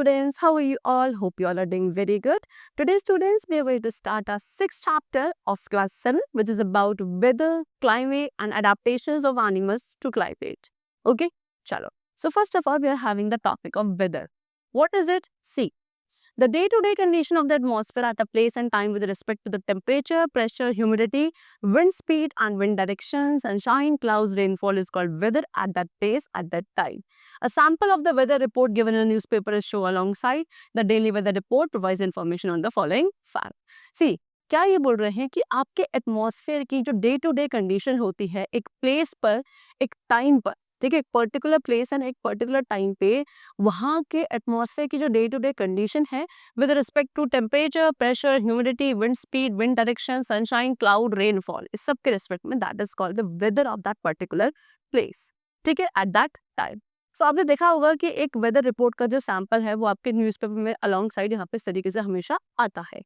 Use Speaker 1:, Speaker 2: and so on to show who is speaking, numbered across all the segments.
Speaker 1: students, how are you all? Hope you all are doing very good. Today students, we are going to start our sixth chapter of class 7, which is about weather, climate and adaptations of animals to climate. Okay, chalo. So first of all, we are having the topic of weather. What is it? See, the day-to-day condition of the atmosphere at a place and time with respect to the temperature, pressure, humidity, wind speed and wind direction, sunshine, clouds, rainfall is called weather at that place at that time. A sample of the weather report given in a newspaper is shown alongside. The daily weather report provides information on the following fact. See, क्या ये बोल रहे हैं कि आपके atmosphere की जो day to day condition होती है एक प्लेस पर, एक टाइम पर, ठीक है, एक पर्टिकुलर प्लेस एंड एक पर्टिकुलर टाइम पे वहाँ के एटमॉस्फेयर की जो डे टू डे कंडीशन है with respect to temperature, pressure, humidity, wind speed, wind direction, sunshine, cloud, rainfall, इस सब के रिस्पेक्ट में that is called the weather of that particular place, ठीक है, एट दैट टाइम। सो आपने देखा होगा कि एक वेदर रिपोर्ट का जो सैंपल है वो आपके न्यूज़पेपर में अलॉन्ग साइड यहाँ पे इस तरीके से हमेशा आता है।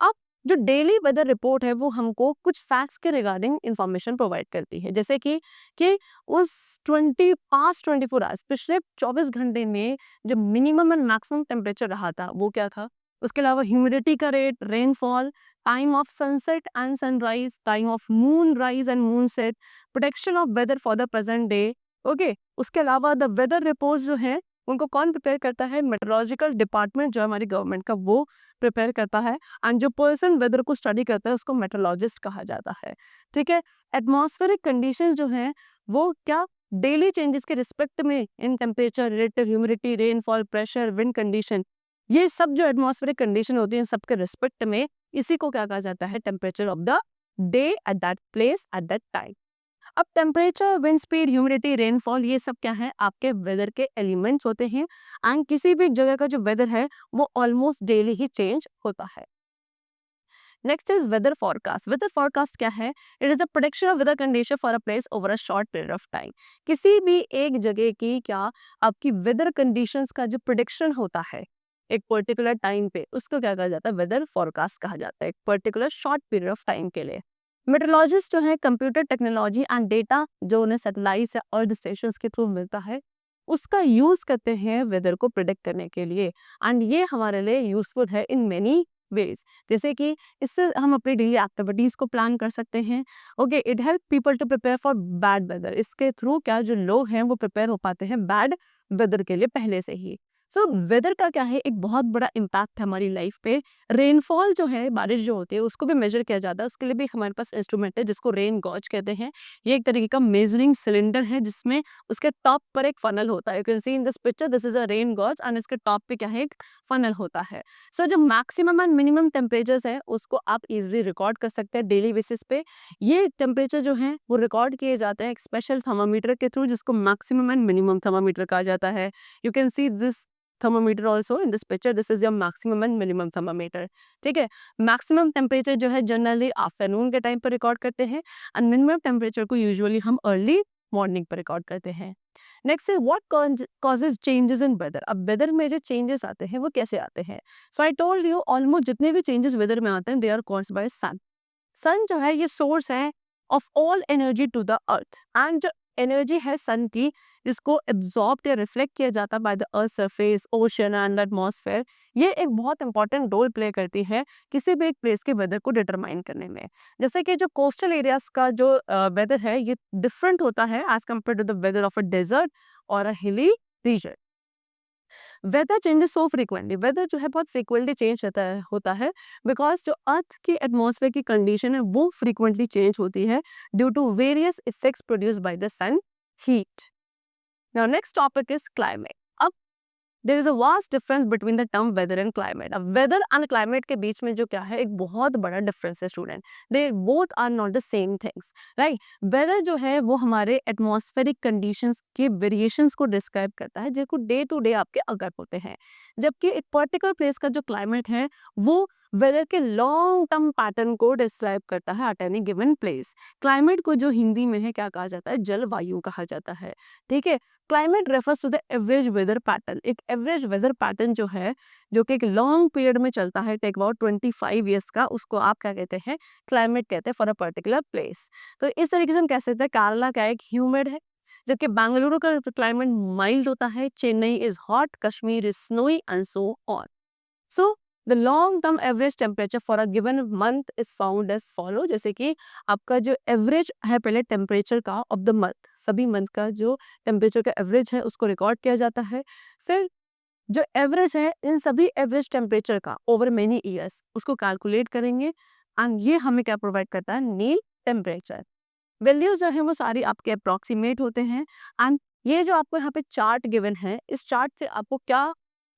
Speaker 1: अब जो डेली वेदर रिपोर्ट है वो हमको कुछ फैक्ट्स के रिगार्डिंग इंफॉर्मेशन प्रोवाइड करती है, जैसे कि उस 24 आवर्स पिछले 24 घंटे में जो मिनिमम एंड मैक्सिमम टेम्परेचर रहा था वो क्या था, उसके अलावा ह्यूमिडिटी का rate, rainfall, time of sunset and sunrise, time of moon rise and moon set, protection of weather for the present day. Okay, उसके अलावा द वेदर रिपोर्ट्स जो है उनको कौन प्रिपेयर करता है? मेट्रोलॉजिकल डिपार्टमेंट जो हमारी गवर्नमेंट का वो प्रिपेयर करता है, एंड जो पर्सन वेदर को स्टडी करता है उसको मेट्रोलॉजिस्ट कहा जाता है, ठीक है। एटमॉस्फेरिक कंडीशंस जो हैं वो क्या डेली चेंजेस के रिस्पेक्ट में in temperature, relative humidity, rainfall, pressure, wind condition, ये सब जो एटमॉस्फेरिक कंडीशन होती है सबके रिस्पेक्ट में इसी को क्या कहा जाता है? Temperature of the day at that place at that time. अब temperature, wind speed, humidity, rainfall, ये सब क्या है? आपके वेदर के एलिमेंट्स होते हैं, एंड किसी भी जगह का जो वेदर है वो ऑलमोस्ट डेली ही चेंज होता है। Next is weather forecast. Weather forecast क्या है? It is the prediction of weather condition for a place over a short period of time. किसी भी एक जगह की क्या आपकी वेदर कंडीशंस का जो प्रिडिक्शन होता है एक पर्टिकुलर टाइम पे, उसको क्या कहा जाता है? वेदर फोरकास्ट कहा जाता है, एक particular short period of time के लिए। मेट्रोलॉजिस्ट जो है कंप्यूटर टेक्नोलॉजी एंड डेटा जो उन्हें सैटेलाइट या अर्थ स्टेशन के थ्रू मिलता है उसका यूज करते हैं वेदर को प्रिडिक्ट करने के लिए, एंड ये हमारे लिए यूजफुल है इन मेनी वेज। जैसे कि इससे हम अपनी डेली एक्टिविटीज को प्लान कर सकते हैं। Okay, it help people to prepare for bad weather. इसके थ्रू क्या जो लोग हैं वो प्रिपेयर हो पाते हैं बैड वेदर के लिए पहले से ही। सो वेदर का क्या है, एक बहुत बड़ा इम्पैक्ट है हमारी लाइफ पे। रेनफॉल जो है, बारिश जो होती है उसको भी मेजर किया जाता है, उसके लिए भी हमारे पास इंस्ट्रूमेंट है जिसको रेन गॉज कहते हैं। ये एक तरीके का मेजरिंग सिलेंडर है जिसमें उसके टॉप पर एक फनल होता है। You can see in this picture, this is a rain gauge and इसके टॉप पे क्या है? एक फनल होता है। सो जो मैक्सिमम एंड मिनिमम टेम्परेचर्स है उसको आप इजीली रिकॉर्ड कर सकते हैं डेली बेसिस पे। ये टेम्परेचर जो है वो रिकॉर्ड किए जाते हैं एक स्पेशल थर्मामीटर के थ्रू जिसको मैक्सिमम एंड मिनिमम थर्मामीटर कहा जाता है। You can see this thermometer also in this picture, this is your maximum and minimum thermometer, ठीक है। मैक्सिमम टेम्परेचर जो है जनरली आफ्टरनून के टाइम पर रिकॉर्ड करते हैं, एंड मिनिमम टेम्परेचर को यूजुअली हम अर्ली मॉर्निंग पर रिकॉर्ड करते हैं। नेक्स्ट है what causes changes in weather. अब वेदर में जो चेंजेस आते हैं वो कैसे आते हैं? So I told you almost जितने भी चेंजेस वेदर में आते हैं they are caused by sun. Sun जो है ये सोर्स है of all energy to the earth, and जो एनर्जी है सन की जिसको एब्जॉर्ब या रिफ्लेक्ट किया जाता है by the earth surface, ocean and atmosphere, ये एक बहुत इंपॉर्टेंट रोल प्ले करती है किसी भी एक प्लेस के वेदर को डिटरमाइन करने में। जैसे कि जो कोस्टल एरियाज का जो वेदर है ये डिफरेंट होता है as compare to the weather of a desert और a hilly region. Weather changes so frequently, weather जो है बहुत फ्रीक्वेंटली चेंज होता है बिकॉज जो अर्थ की एटमॉस्फेयर की कंडीशन है वो फ्रीक्वेंटली चेंज होती है due to various effects produced by the sun heat. Now next topic is climate. अब there is a vast difference between the term weather and climate. अब वेदर एंड क्लाइमेट के बीच में जो क्या है एक बहुत बड़ा डिफरेंस है student, they both are not the same things, right. Weather जो है वो हमारे एटमॉस्फेरिक कंडीशंस के वेरिएशंस को डिस्क्राइब करता है जो डे टू डे आपके अगर होते हैं, जबकि एक पर्टिकुलर प्लेस का जो क्लाइमेट है वो वेदर के लॉन्ग टर्म पैटर्न को डिस्क्राइब करता है at any given place. Climate को जो हिंदी में है क्या कहा जाता है? जलवायु कहा जाता है, ठीक है। Climate refers to the average weather pattern. एक एवरेज वेदर पैटर्न जो है जो कि एक लॉन्ग पीरियड में चलता है टेक अबाउट 25 ईयर्स का, उसको आप क्या कहते हैं? क्लाइमेट कहते हैं फॉर अ पर्टिकुलर प्लेस। तो इस तरीके से हम कह सकते हैं केरला क्या एक ह्यूमिड है, जबकि बेंगलुरु का क्लाइमेट माइल्ड होता है, Chennai is hot, Kashmir is snowy and so on. So the long term average temperature for a given month is found as follow, जैसे कि आपका जो एवरेज है पहले टेम्परेचर का ऑफ द मंथ, सभी मंथ का जो टेम्परेचर का एवरेज है उसको रिकॉर्ड किया जाता है। फिर जो एवरेज है इन सभी एवरेज टेम्परेचर का ओवर मेनी ईयर्स उसको कैलकुलेट करेंगे एंड ये हमें क्या प्रोवाइड करता है, मीन टेम्परेचर। वैल्यूज जो है वो सारी आपके अप्रोक्सीमेट होते हैं एंड ये जो आपको यहाँ पे चार्ट गिवन है, इस चार्ट से आपको क्या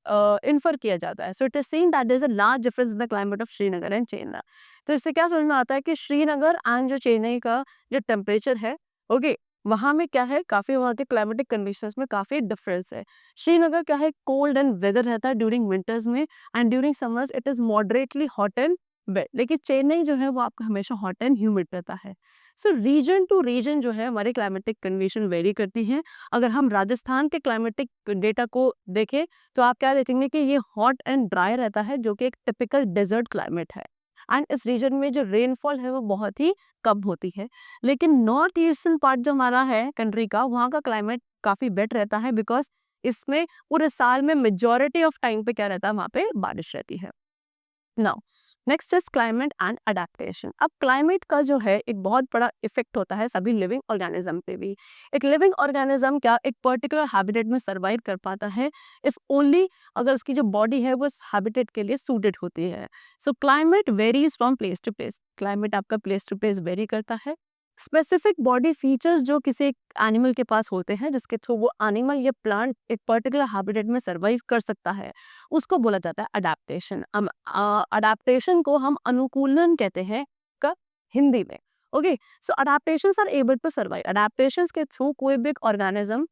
Speaker 1: इन्फर किया जाता है। So it is seen that there is a large difference in the climate of Srinagar and Chennai. तो इससे क्या समझ में आता है कि श्रीनगर एंड जो चेन्नई का जो टेम्परेचर है, ओके, वहाँ में क्या है, काफ़ी वहाँ के क्लाइमेटिक कंडीशंस में काफ़ी डिफरेंस है। श्रीनगर क्या है, कोल्ड एंड वेदर रहता है ड्यूरिंग विंटर्स में and during summers it is moderately hot and wet, लेकिन चेन्नई जो है वो आपका हमेशा हॉट एंड ह्यूमिड रहता है। सो रीजन टू रीजन जो है हमारी क्लाइमेटिक कंडीशन वेरी करती है। अगर हम राजस्थान के क्लाइमेटिक डेटा को देखें तो आप क्या देखेंगे कि ये हॉट एंड ड्राई रहता है, जो कि एक टिपिकल डेजर्ट क्लाइमेट है एंड इस रीजन में जो रेनफॉल है वो बहुत ही कम होती है। लेकिन नॉर्थ ईस्टर्न पार्ट जो हमारा है कंट्री का, वहाँ का क्लाइमेट काफ़ी बेट रहता है बिकॉज इसमें पूरे साल में मेजॉरिटी ऑफ टाइम पे क्या रहता है, वहाँ पे बारिश रहती है। Now next is climate and adaptation. अब क्लाइमेट का जो है एक बहुत बड़ा इफेक्ट होता है सभी लिविंग ऑर्गेनिज्म पे भी। एक लिविंग ऑर्गेनिज्म क्या एक पर्टिकुलर हैबिटेट में सर्वाइव कर पाता है इफ ओनली अगर उसकी जो बॉडी है वो उस हैबिटेट के लिए सूटेड होती है। So climate varies from place to place, climate आपका प्लेस टू प्लेस वेरी करता है। स्पेसिफिक बॉडी फीचर्स जो किसी एनिमल के पास होते हैं जिसके थ्रू वो एनिमल या प्लांट एक पर्टिकुलर हैबिटेट में सर्वाइव कर सकता है, उसको बोला जाता है अडेप्टेशन। अडेप्टेशन को हम अनुकूलन कहते हैं कब, हिंदी में। Okay, so adaptations are able to survive, adaptations के थ्रू कोई भी ऑर्गेनिज्म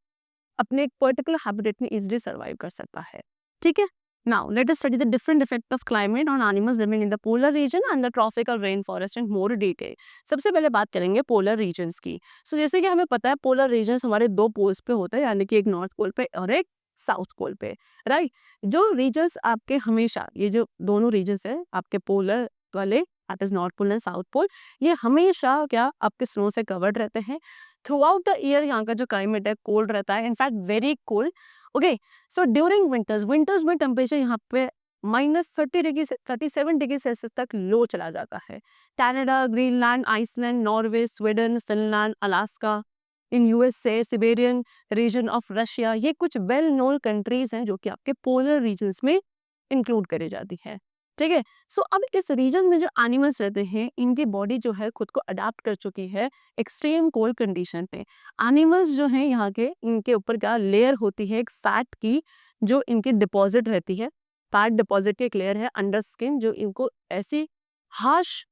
Speaker 1: अपने एक पर्टिकुलर हैबिटेट में इजीली सर्वाइव कर सकता है। ठीक है, now let us study the different effect of climate on animals living in the polar region and the tropical rain forest in more detail. सबसे पहले बात करेंगे पोलर रीजन्स की। सो जैसे कि हमें पता है पोलर रीजन्स हमारे दो पोल्स पे होते हैं, यानी कि एक नॉर्थ पोल पे और एक साउथ पोल पे, राइट। जो रीजन्स आपके हमेशा, ये जो दोनों रीजन्स है आपके पोलर वाले, that is north pole and south pole, ये हमेशा क्या आपके स्नो से कवर्ड रहते हैं। थ्रू आउट द ईयर यहाँ का जो क्लाइमेट है कोल्ड रहता है, in fact very cold. Okay, so during winters में टेम्परेचर यहाँ पे -30 डिग्री 37 डिग्री सेल्सियस तक लो चला जाता है। Canada, Greenland, Iceland, Norway, Sweden, Finland, Alaska, in USA, Siberian region of Russia, ये कुछ वेल नोन कंट्रीज हैं जो कि आपके पोलर रीजन्स में इंक्लूड करी जाती है। ठीक है, सो अब इस रीजन में जो एनिमल्स रहते हैं इनकी बॉडी जो है खुद को अडाप्ट कर चुकी है एक्सट्रीम कोल्ड कंडीशन पे। एनिमल्स जो हैं यहाँ के, इनके ऊपर क्या लेयर होती है एक फैट की, जो इनकी डिपॉजिट रहती है। फैट डिपॉजिट की एक लेयर है अंडर स्किन जो इनको ऐसी हार्श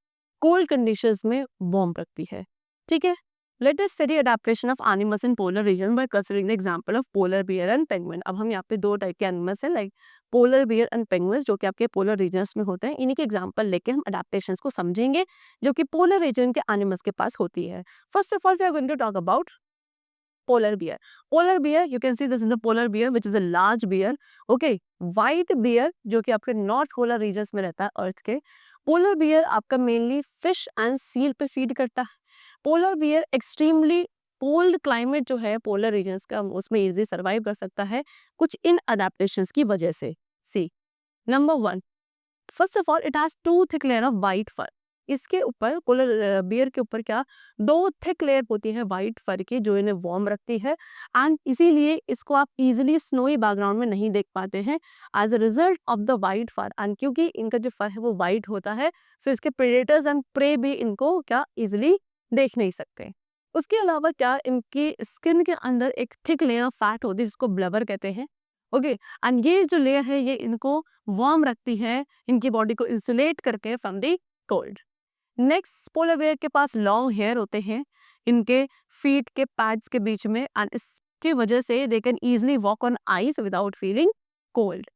Speaker 1: कोल्ड कंडीशंस में वार्म रखती है। ठीक है, let us study adaptation of animals in polar region by considering the example of polar bear and penguin. अब हम यहाँ पे दो टाइप के एनिमल्स हैं, like polar bear and penguins, जो कि आपके पोलर रीजन्स में होते हैं। इन्हीं के एग्जांपल लेके हम अडेप्टेशंस को समझेंगे जो कि पोलर रीजन के एनिमल्स के पास होती है। First of all we are going to talk about polar bear. Polar bear, you can see this is the polar bear which is a large bear. Okay, white bear जो कि आपके north polar regions में रहता है अर्थ के। Polar bear आपका mainly fish and seal पे feed करता है। Polar bear extremely cold climate जो है पोलर रीजन्स का उसमें इजीली सर्वाइव कर सकता है कुछ इन अडेप्टेशंस की वजह से। See number 1, first of all it has two thick layer of white fur. इसके ऊपर पोलर बियर के ऊपर क्या दो थिक लेयर होती है वाइट फर की जो इन्हें वार्म रखती है एंड इसीलिए इसको आप इजीली स्नोई बैकग्राउंड में नहीं देख पाते हैं as a result of the white fur. And क्योंकि इनका जो फर है वो वाइट होता है सो इसके प्रेडेटर्स एंड प्रे भी इनको क्या इजीली देख नहीं सकते। उसके अलावा क्या इनकी स्किन के अंदर एक थिक लेयर ऑफ फैट होती है जिसको ब्लबर कहते हैं। ओके, एंड ये जो लेयर है ये इनको वार्म रखती है, इनकी बॉडी को इंसुलेट करके from the cold. Next polar bear के पास लॉन्ग हेयर होते हैं इनके फीट के पैड्स के बीच में एंड इसकी वजह से they can easily walk on ice without feeling cold.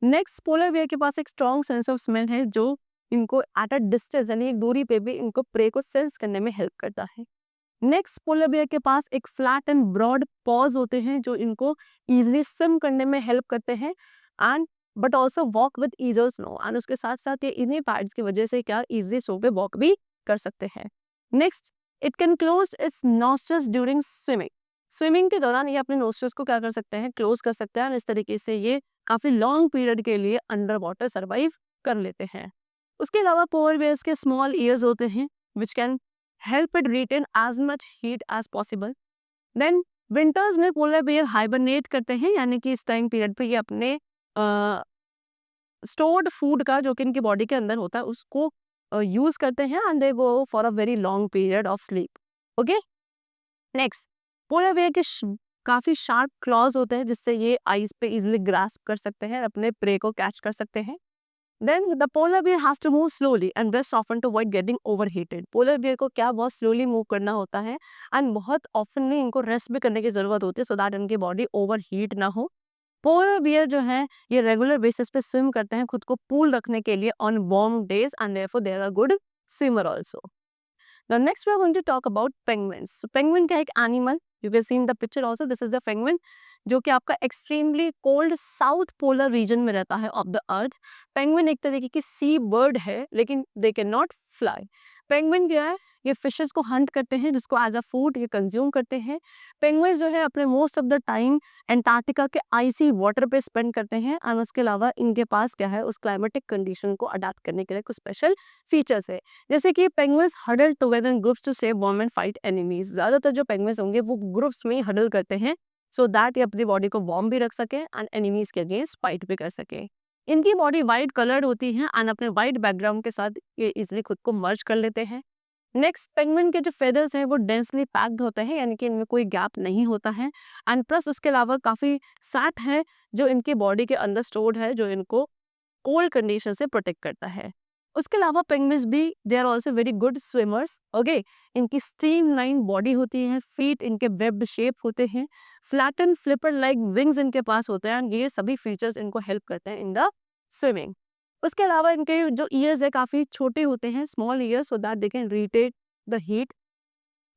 Speaker 1: Next polar bear के पास एक स्ट्रॉन्ग सेंस ऑफ स्मेल है जो इनको एट अ डिस्टेंस यानी एक दूरी पे भी इनको प्रे को सेंस करने में हेल्प करता है। नेक्स्ट पोलर बेयर के पास एक फ्लैट एंड ब्रॉड पॉज होते हैं जो इनको इजीली स्विम करने में हेल्प करते हैं and but also walk with eager snow and उसके साथ साथ ये इन्हीं पैड्स की वजह से क्या इजी स्नो पे वॉक भी कर सकते हैं। Next, it can close it's nostrils during swimming. Swimming के दौरान ये अपने नोस्ट्रल्स को क्या कर सकते हैं, क्लोज कर सकते हैं, और इस तरीके से ये काफी लॉन्ग पीरियड के लिए अंडर वाटर सर्वाइव कर लेते हैं। उसके अलावा पोलर बेयर्स के स्मॉल ईयर्स होते हैं which can help it retain as much heat as possible. Then winters में पोलर बेयर हाइबरनेट करते हैं, यानी कि इस टाइम पीरियड पे ये अपने स्टोर्ड फूड का जो कि इनकी बॉडी के अंदर होता है उसको यूज करते हैं, and they go for a very long period of sleep. Okay, next, polar bear के काफी शार्प क्लॉज होते हैं जिससे ये आइस पे इजिली ग्रास्प कर सकते हैं, अपने प्रे को कैच कर सकते हैं। Then the polar bear has to move slowly and rest often to avoid getting overheated. Polar bear को क्या बहुत स्लोली मूव करना होता है, एंड बहुत ऑफनली इनको रेस्ट भी करने की जरूरत होती है सो दैट इनकी बॉडी ओवर हीट ना हो। पोलर बियर जो है ये रेगुलर बेसिस पे स्विम करते हैं खुद को कूल रखने के लिए on warm days, and therefore they are a good swimmer also. Now next we are going to talk about penguins. So penguin क्या एक animal, you can see in the picture also, this is the penguin, जो कि आपका extremely cold south polar region में रहता है of the earth. Penguin एक तरीके की सी बर्ड है लेकिन they can not fly. Penguin क्या है, ये फिशेस को हंट करते हैं जिसको एज अ फूड ये कंज्यूम करते हैं। पेंगुइन जो है अपने most of the time Antarctica के आइसी वाटर पे स्पेंड करते हैं, और उसके अलावा इनके पास क्या है, उस क्लाइमेटिक कंडीशन को अडाप्ट करने के लिए कुछ स्पेशल फीचर्स है, जैसे कि penguins huddle together in groups to save warm and fight enemies. ज्यादातर जो पेंगुइन्स होंगे वो ग्रुप्स में ही हडल करते हैं सो दैट ये अपनी बॉडी को वार्म भी रख सके एंड एनिमीज के अगेंस्ट फाइट भी कर सके। इनकी बॉडी वाइट कलर्ड होती है एंड अपने वाइट बैकग्राउंड के साथ ये इजिली खुद को मर्ज कर लेते हैं। नेक्स्ट, पेंगुइन के जो फेदर्स हैं वो डेंसली पैक्ड होते हैं, यानी कि इनमें कोई गैप नहीं होता है, एंड प्लस उसके अलावा काफी फैट है जो इनकी बॉडी के अंदर स्टोर्ड है जो इनको कोल्ड कंडीशन से प्रोटेक्ट करता है। उसके अलावा पेंगुइन्स भी they are also very good swimmers. Okay, इनकी स्ट्रीमलाइन बॉडी होती है, फीट इनके वेब शेप होते हैं, flat and flipper like wings इनके पास होते हैं, एंड ये सभी फीचर्स इनको हेल्प करते हैं इन द स्विमिंग। उसके अलावा इनके जो ईयर्स है काफी छोटे होते हैं, small ears, so that they can retain the heat.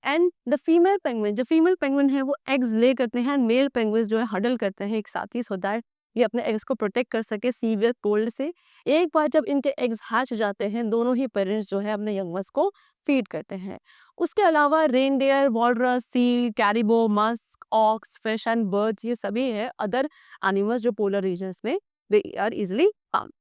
Speaker 1: And the female penguin, जो फीमेल पेंगुइन है वो एग्स ले करते हैं, मेल पेंगुइन जो है हडल करते हैं एक साथ ही सो दैट ये अपने एग्स को प्रोटेक्ट कर सके सीवियर कोल्ड से। एक बार जब इनके एग्स हैच हो जाते हैं दोनों ही पेरेंट्स जो है अपने यंग वंस को फीड करते हैं। उसके अलावा reindeer, walrus, seal, caribou, musk, ox, fish and birds, ये सभी है अदर एनिमल्स जो पोलर रीजन्स में they are easily found.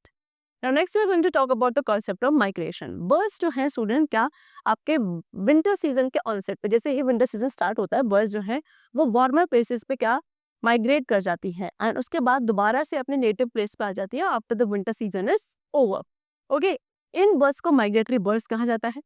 Speaker 1: Now next we are going to talk about the concept of migration. Birds जो है स्टूडेंट क्या आपके winter season के ऑनसेट पे, जैसे ही विंटर सीजन स्टार्ट होता है बर्ड्स जो है वो वार्मर प्लेसेस पे क्या माइग्रेट कर जाती है, एंड उसके बाद दोबारा से अपने नेटिव प्लेस पे आ जाती है after the winter season is over. Okay, in birds को माइग्रेटरी बर्ड्स कहा जाता है।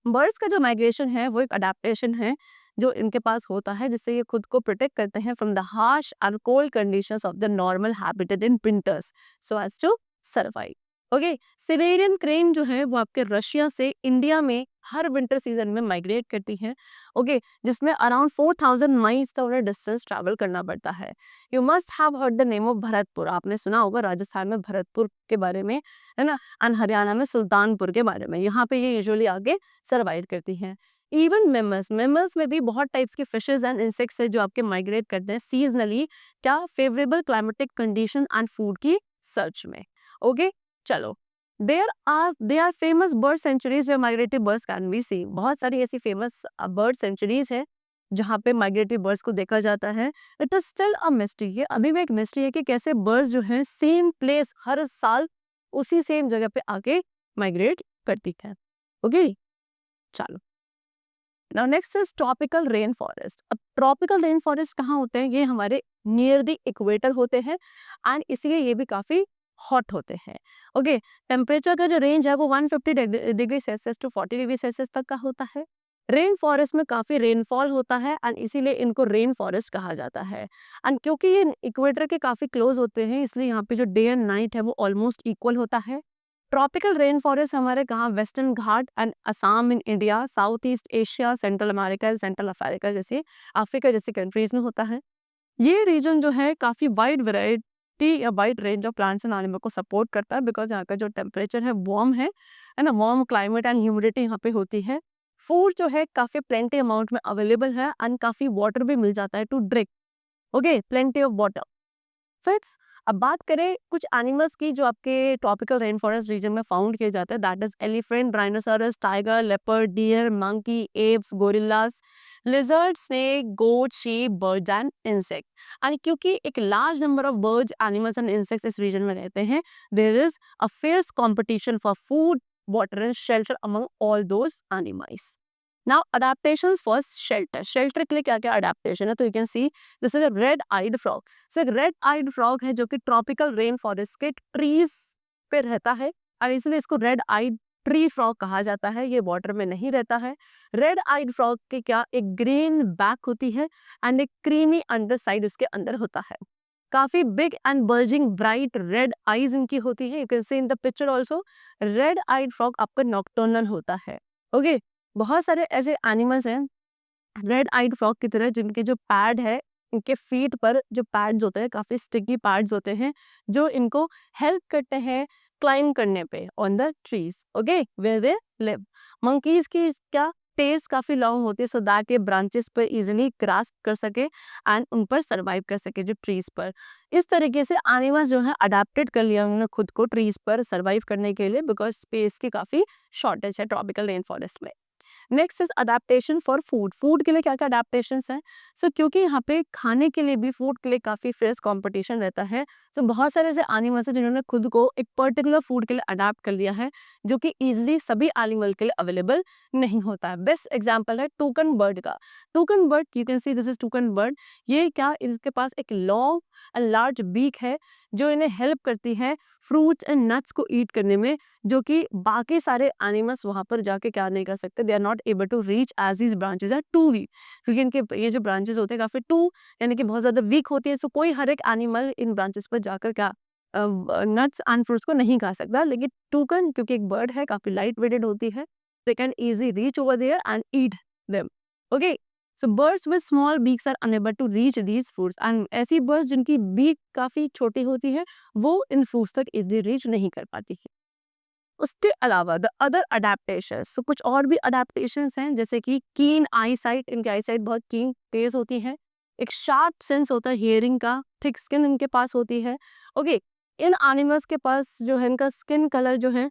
Speaker 1: बर्ड्स का जो माइग्रेशन है वो एक अडेप्टेशन है जो इनके पास होता है जिससे ये खुद को प्रोटेक्ट करते हैं from the harsh and cold conditions of the normal habitat in winters so as to survive. Okay, Siberian crane जो है वो आपके रशिया से इंडिया में हर विंटर सीजन में माइग्रेट करती है। ओके, जिसमें अराउंड 4000 माइल्स का उन्हें डिस्टेंस ट्रैवल करना पड़ता है। You must have heard the name of Bharatpur, आपने सुना होगा राजस्थान में भरतपुर के बारे में, है ना, एंड हरियाणा में सुल्तानपुर के बारे में। यहाँ पे ये यूजुअली आगे सर्वाइव करती हैं। इवन मेमल्स, मेमल्स में भी बहुत टाइप्स के फिशेज एंड इंसेक्ट्स है जो आपके माइग्रेट करते हैं सीजनली, क्या favourable climatic condition and food की सर्च में। ओके, चलो, they are famous bird sanctuaries where migratory birds can be seen. बहुत सारी ऐसी फेमस बर्ड सेंचुरीज है जहाँ पे माइग्रेटरी बर्ड्स को देखा जाता है। It is still a mystery, ये अभी भी एक मिस्ट्री है कि कैसे बर्ड्स जो है सेम प्लेस हर साल उसी सेम जगह पे आके माइग्रेट करती है। ओके, चलो, now next is tropical rain forest. अब ट्रॉपिकल रेन फॉरेस्ट कहाँ होते हैं, ये हमारे नियर द इक्वेटर होते हैं, एंड इसलिए ये भी काफी हॉट होते हैं। ओके, टेम्परेचर का जो रेंज है वो 150 degree celsius to 40 degree celsius तक का होता है। रेन फॉरेस्ट में काफी रेनफॉल होता है एंड इसीलिए इनको रेन फॉरेस्ट कहा जाता है। एंड क्योंकि ये इक्वेटर के काफी क्लोज होते हैं इसलिए यहाँ पे जो डे एंड नाइट है वो ऑलमोस्ट इक्वल होता है। ट्रॉपिकल रेन फॉरेस्ट हमारे कहाँ, western Ghat and Assam in India, south east Asia, central America, central Africa जैसे अफ्रीका जैसी कंट्रीज में होता है। ये रीजन जो है काफी वाइड वेराइटी या wide range of plants and animal को सपोर्ट करता है बिकॉज यहाँ का जो टेम्परेचर है वार्म है ना, वार्म क्लाइमेट एंड ह्यूमिडिटी यहाँ पे होती है। फूड जो है काफी प्लेंटी अमाउंट में अवेलेबल है एंड काफी वाटर भी मिल जाता है to drink. Okay, plenty of water. फिर अब बात करें कुछ एनिमल्स की जो आपके ट्रॉपिकल रेन फॉरेस्ट रीजन में फाउंड किए जाते हैं, that is elephant, rhinoceros, tiger, leopard, deer, monkey, apes, gorillas, lizard, snake, goat, sheep, birds and insect. And क्योंकि एक large number of birds, animals and insects इस रीजन में रहते हैं, there is a fierce competition for food, water and shelter among all those animals. Now adaptations for shelter. Shelter के लिए क्या क्या adaptation है, तो you can see this is a red-eyed frog. So एक red-eyed frog है जो कि tropical rain forest के trees पे रहता है और इसलिए इसको red-eyed ट्री फ्रॉग कहा जाता है। ये वाटर में नहीं रहता है। रेड आइड फ्रॉग के क्या एक ग्रीन बैक होती है एंड एक क्रीमी अंडर साइड उसके अंदर होता है। काफी big and bulging bright red eyes इनकी होती है। You can see in the picture also red eyed frog आपका नॉक्टर्नल होता है। ओके बहुत सारे ऐसे एनिमल्स हैं रेड आइड फ्रॉग की तरह जिनके जो पैड है, इनके फीट पर जो पैड्स होते हैं काफी स्टिकी पैड्स होते हैं जो इनको हेल्प करते हैं क्लाइम करने पे on the trees. Okay where they live. Monkeys की क्या टेल्स काफी लॉन्ग होती है सो दैट ये ब्रांचेस पर इजिली ग्रास्प कर सके एंड उन पर सर्वाइव कर सके जो ट्रीज पर। इस तरीके से एनिमल्स जो है अडेप्टेड कर लिया उन्होंने खुद को ट्रीज पर सर्वाइव करने के लिए बिकॉज स्पेस की काफी शॉर्टेज है ट्रॉपिकल रेन फॉरेस्ट में। Next is adaptation for food. Food के लिए क्या क्या अडेप्टेशन है, सो क्योंकि यहाँ पे खाने के लिए भी फूड के लिए काफी फ्रेश कंपटीशन रहता है, तो बहुत सारे ऐसे एनिमल्स हैं जिन्होंने खुद को एक पर्टिकुलर फूड के लिए अडेप्ट कर लिया है जो कि इजिली सभी एनिमल के लिए अवेलेबल नहीं होता है। बेस्ट एग्जाम्पल है टूकन बर्ड का। टूकन bird you can see this is टूकन bird. ये क्या इसके पास एक लॉन्ग एंड लार्ज बीक है जो इन्हें हेल्प करती है फ्रूट्स एंड नट्स को ईट करने में, जो कि बाकी सारे एनिमल्स वहां पर जाके क्या नहीं कर सकते। They are not able to reach as these branches are too weak, क्योंकि इनके ये जो ब्रांचेस होते हैं काफी टू यानी कि बहुत ज्यादा वीक होती है। सो कोई हर एक एनिमल इन ब्रांचेस पर जाकर क्या नट्स एंड फ्रूट्स को नहीं खा सकता। लेकिन टूकन क्योंकि एक बर्ड है काफी लाइट वेटेड होती है, they can easy reach over there and eat them. Okay so birds with small beaks are unable to reach these foods and ऐसी बर्ड्स जिनकी बीक काफी छोटी होती है वो इन फूड्स तक इजीली रीच नहीं कर पाती है। उसके अलावा द अदर अडेप्टेशंस, तो कुछ और भी अडेप्टेशंस हैं जैसे कि कीन आई साइट, इनकी आई साइट बहुत कीन तेज होती है। एक शार्प सेंस होता है हियरिंग का, थिक स्किन इनके पास होती है। ओके इन एनिमल्स के पास जो है इनका स्किन कलर जो है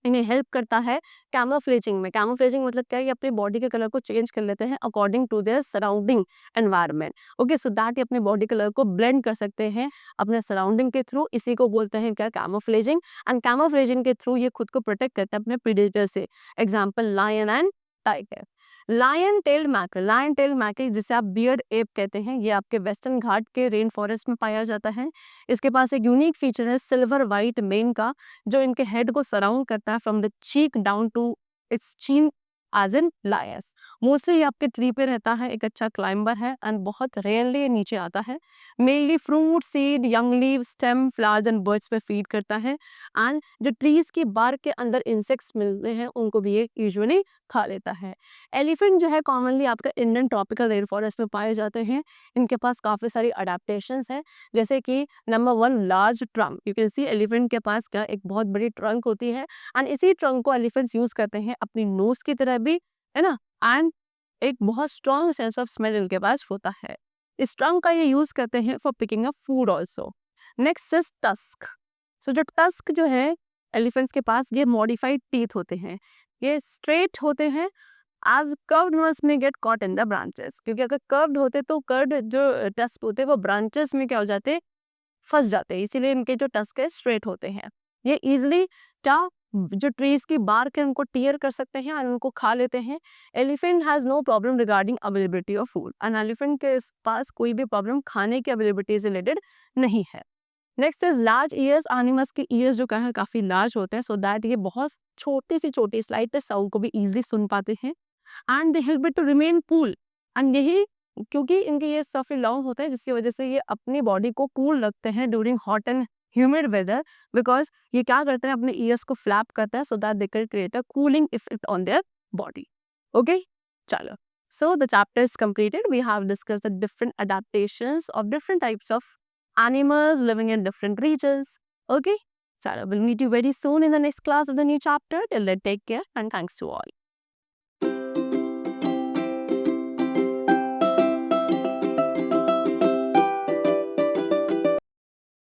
Speaker 1: इन्हें हेल्प करता है कैमोफ्लेजिंग में। कैमोफ्लेजिंग मतलब क्या है, ये अपनी बॉडी के कलर को चेंज कर लेते हैं according to their surrounding environment. Okay so that ये अपने बॉडी कलर को ब्लेंड कर सकते हैं अपने सराउंडिंग के थ्रू। इसी को बोलते हैं क्या कैमोफ्लेजिंग। एंड कैमोफ्लेजिंग के थ्रू ये खुद को प्रोटेक्ट करता है अपने प्रेडेटर से। Example lion and tiger. Lion tail macaque जिसे आप बियर्ड एप कहते हैं, ये आपके वेस्टर्न घाट के रेन फॉरेस्ट में पाया जाता है। इसके पास एक यूनिक फीचर है सिल्वर वाइट मेन का जो इनके हेड को सराउंड करता है from the cheek down to its chin as in lions. Mostly ये आपके ट्री पे रहता है, एक अच्छा क्लाइंबर है एंड बहुत रेयरली ये नीचे आता है। Mainly fruit seed young leave stem flowers and birds पे फीड करता है एंड जो ट्रीज की बार्क के अंदर इंसेक्ट्स मिलते हैं उनको भी ये यूजुअली खा लेता है। एलिफेंट जो है कॉमनली आपका इंडियन ट्रॉपिकल रेन फॉरेस्ट में पाए जाते हैं। इनके पास काफी सारी अडेप्टेशंस है जैसे कि number 1 large trunk. You can C elephant के पास क्या एक बहुत बड़ी ट्रंक होती है एंड इसी ट्रंक को एलिफेंट्स यूज करते हैं अपनी नोज की तरह भी, है ना। एंड एक बहुत स्ट्रॉन्ग सेंस ऑफ स्मेल इनके पास होता है। इस ट्रंक का ये यूज करते हैं for picking up food also. Next is tusk. So जो टस्क जो है एलिफेंट्स के पास ये मॉडिफाइड टीथ होते हैं, ये स्ट्रेट होते हैं एज कर्व्ड नर्व्स में get caught in the branches, क्योंकि अगर कर्व्ड होते तो कर्व्ड जो टस्क होते हैं वो ब्रांचेस में क्या हो जाते फंस जाते हैं, इसीलिए इनके जो टस्क है स्ट्रेट होते हैं। ये इजिली क्या जो ट्रीज की बार्क है उनको टीयर कर सकते हैं और उनको खा लेते हैं। Elephant has no problem regarding availability of food and elephant के पास कोई भी प्रॉब्लम खाने की अवेलेबिलिटी से रिलेटेड नहीं है। Next is large years. Animals के ईयर्स जो है काफी लार्ज होते हैं सो दैट ये बहुत छोटी स्लाइट साउंड को भी इजिली सुन पाते हैं and they help it to remain cool. And यही क्योंकि इनके ये काफी लॉन्ग होते हैं जिसकी वजह से ये अपनी बॉडी को कूल रखते हैं during hot and humid weather, because ये क्या करते हैं अपने ईयर्स को फ्लैप करता है so that they can create a cooling effect on their body. Okay चलो so the chapter is completed. We have discussed the different adaptations of different types of animals living in different regions. Okay chalo we'll meet you very soon in the next class of the new chapter. Till then take care and thanks to all.